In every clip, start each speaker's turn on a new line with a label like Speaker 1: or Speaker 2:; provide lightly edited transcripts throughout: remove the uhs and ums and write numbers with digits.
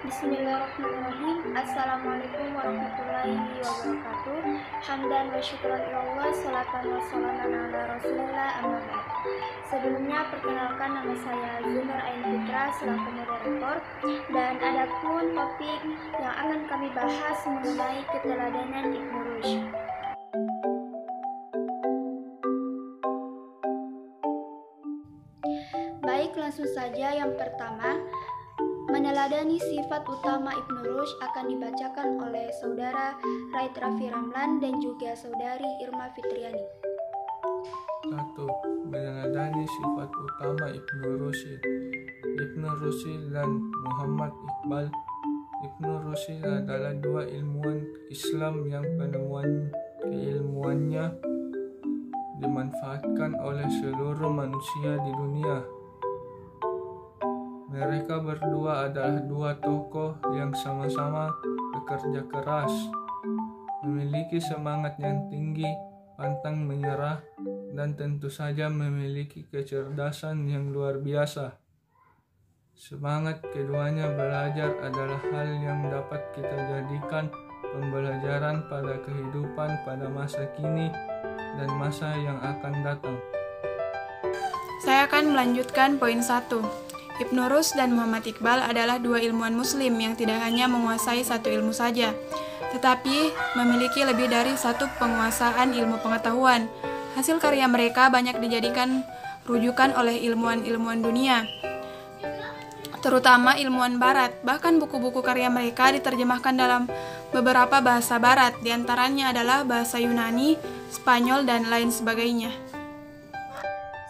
Speaker 1: Bismillahirrahmanirrahim. Assalamualaikum warahmatullahi wabarakatuh. Hamdan wa syukran ilallah, salatan wa salaman ala rasulillah, amma ba'd. Sebelumnya perkenalkan, nama saya Zumar Ain Fitra selaku moderator, dan adapun topik yang akan kami bahas mengenai keteladanan Ibnu Rushd. Baik, langsung saja. Yang pertama, meneladani sifat utama Ibnu Rushd akan dibacakan oleh saudara Raid Raffi Ramlan dan juga saudari Irma Fitriani.
Speaker 2: 1. Meneladani sifat utama Ibnu Rushd. Ibnu Rushd dan Muhammad Iqbal. Ibnu Rushd adalah dua ilmuwan Islam yang penemuan keilmuannya dimanfaatkan oleh seluruh manusia di dunia. Mereka berdua adalah dua tokoh yang sama-sama bekerja keras, memiliki semangat yang tinggi, pantang menyerah, dan tentu saja memiliki kecerdasan yang luar biasa. Semangat keduanya belajar adalah hal yang dapat kita jadikan pembelajaran pada kehidupan pada masa kini dan masa yang akan datang.
Speaker 3: Saya akan melanjutkan poin 1. Ibnu Rushd dan Muhammad Iqbal adalah dua ilmuwan muslim yang tidak hanya menguasai satu ilmu saja, tetapi memiliki lebih dari satu penguasaan ilmu pengetahuan. Hasil karya mereka banyak dijadikan rujukan oleh ilmuwan-ilmuwan dunia, terutama ilmuwan barat. Bahkan buku-buku karya mereka diterjemahkan dalam beberapa bahasa barat, diantaranya adalah bahasa Yunani, Spanyol, dan lain sebagainya.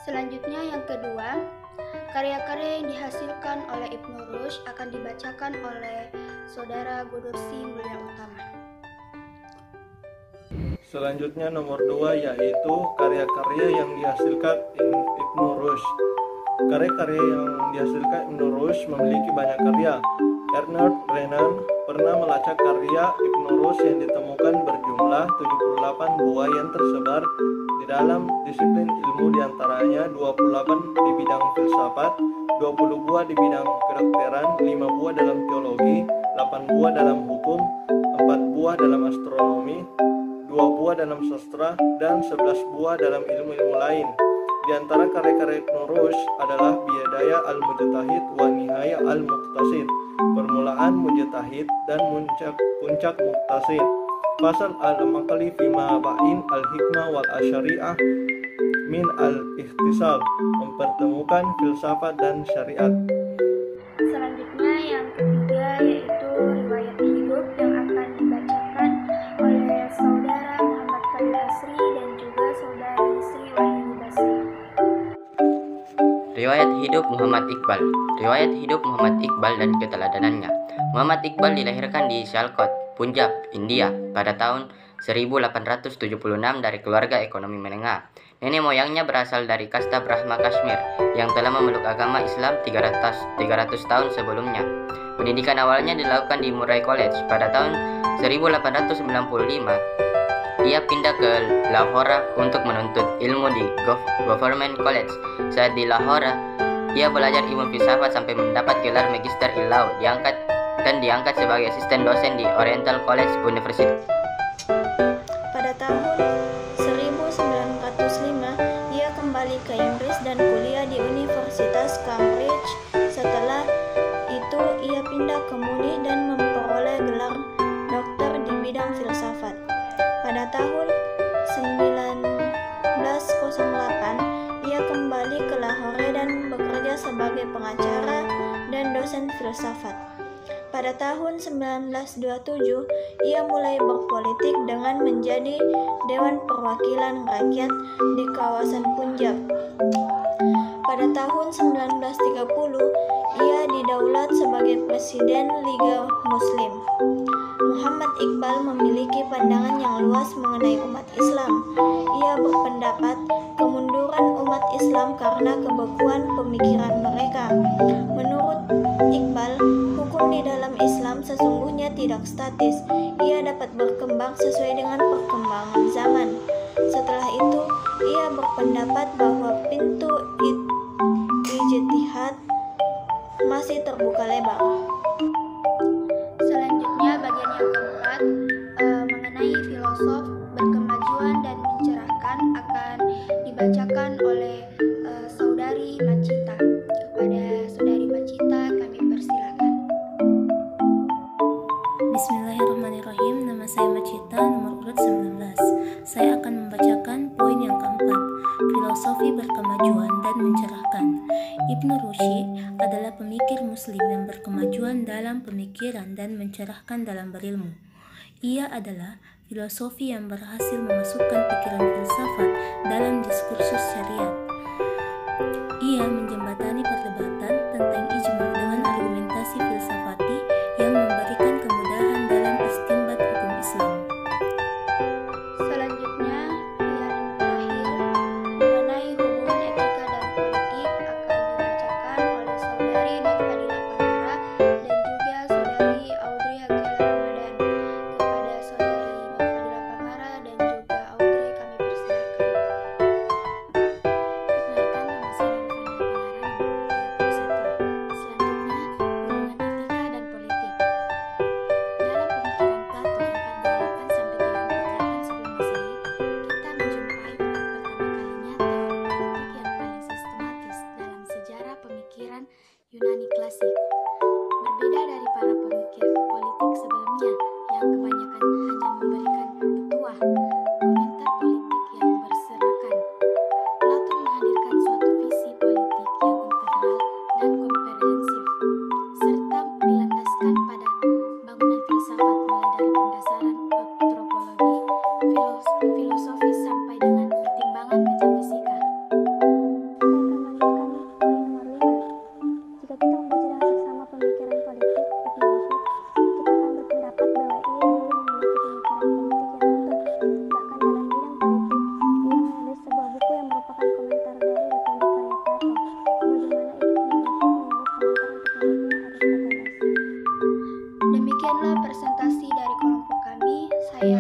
Speaker 1: Selanjutnya yang kedua, karya-karya yang dihasilkan oleh Ibnu Rushd akan dibacakan oleh saudara Godorsi Mulia Utama.
Speaker 4: Selanjutnya nomor 2 yaitu karya-karya yang dihasilkan Ibnu Rushd. Karya-karya yang dihasilkan Ibnu Rushd memiliki banyak karya. Ernest Renan pernah melacak karya Ibnu Rushd yang ditemukan berjumlah 78 buah yang tersebar di dalam disiplin ilmu, diantaranya 28 di bidang filsafat, 20 buah di bidang kedokteran, 5 buah dalam teologi, 8 buah dalam hukum, 4 buah dalam astronomi, 2 buah dalam sastra, dan 11 buah dalam ilmu-ilmu lain. Di antara karya-karya Ibnu Rushd adalah Bidayah al-Mujtahid wa Nihayah al-Muqtasid, Permulaan Mujtahid dan Puncak Muqtasid, Fasal al-Maqli fima ba'in al-Hikmah wal Asyari'ah min al-Ikhtisab, mempertemukan filsafat dan syariat.
Speaker 1: Selanjutnya yang ketiga yaitu riwayat hidup yang akan dibacakan oleh saudara Muhammad Khalil Asri dan juga saudari Sri Wahyuni Basri.
Speaker 5: Riwayat hidup Muhammad Iqbal. Riwayat hidup Muhammad Iqbal dan keteladanannya. Muhammad Iqbal dilahirkan di Sialkot, Punjab, India pada tahun 1876 dari keluarga ekonomi menengah. Nenek moyangnya berasal dari kasta Brahma Kashmir yang telah memeluk agama Islam 300 tahun sebelumnya. Pendidikan awalnya dilakukan di Murray College. Pada tahun 1895, ia pindah ke Lahore untuk menuntut ilmu di Government College. Saat di Lahore, ia belajar ilmu filsafat sampai mendapat gelar Magister Illau, diangkat sebagai asisten dosen di Oriental College University.
Speaker 1: Pada tahun 1905, ia kembali ke Inggris dan kuliah di Universitas Cambridge. Setelah itu, ia pindah ke Munich dan memperoleh gelar doktor di bidang filsafat. Pada tahun 1908, ia kembali ke Lahore dan bekerja sebagai pengacara dan dosen filsafat. Pada tahun 1927, ia mulai berpolitik dengan menjadi Dewan Perwakilan Rakyat di kawasan Punjab. Pada tahun 1930, ia didaulat sebagai Presiden Liga Muslim. Muhammad Iqbal memiliki pandangan yang luas mengenai umat Islam. Ia berpendapat kemunduran umat Islam karena kebekuan pemikiran mereka. Menurut Iqbal, hukum di dalam Islam sesungguhnya tidak statis. Ia dapat berkembang sesuai dengan perkembangan zaman. Setelah itu, ia berpendapat bahwa pintu ijtihad masih terbuka lebar.
Speaker 6: kemajuan dan mencerahkan. Ibnu Rushd adalah pemikir muslim yang berkemajuan dalam pemikiran dan mencerahkan dalam berilmu. Ia adalah filosofi yang berhasil memasukkan pikiran filsafat dalam diskursus syariat. Ia menjembatani perdebatan tentang ijma dengan argumentasi filsafati yang memberikan kemudahan dalam istinbat hukum Islam.
Speaker 1: Selanjutnya, yang terakhir mengenai hubungan etika dan politik akan dibacakan oleh saudari Nurfadila Pangara dan juga saudari Audrey Hakela Ramadan. Kepada saudari Nurfadila Pangara dan juga Audrey kami persilakan.
Speaker 7: Perkenalkan, nama saya Nurfadila Pangara, nomor 31. Selanjutnya, hubungan etika dan politik. Dalam pemikiran Plato 428-348 sebelum Masehi, kita menjumpai untuk pertama kalinya teori politik yang paling sistematis dalam sejarah pemikiran Yunani klasik. Berbeda dari para pemikir politik sebelumnya yang kebanyakan hanya memberikan petuah, komentar politik yang berserakan, Plato menghadirkan suatu visi politik yang integral dan komprehensif, serta dilandaskan pada bangunan filsafat mulai dari pendasaran antropologi, filosofi sampai dengan pertimbangan metafisika.
Speaker 8: Saya akan melanjutkan poin nomor 5. Jika kita membaca dengan seksama pemikiran politik Ibnu Rushd, kita akan berpendapat bahwa ia dulu memiliki pemikiran politik yang utuh. Bahkan dalam bidang politik, ia menulis sebuah buku yang merupakan komentar dari Republik karya Plato, sebagaimana Ibnu Rushd menulis komentar untuk bukunya Aristoteles.
Speaker 1: Demikianlah presentasi dari kelompok kami. Saya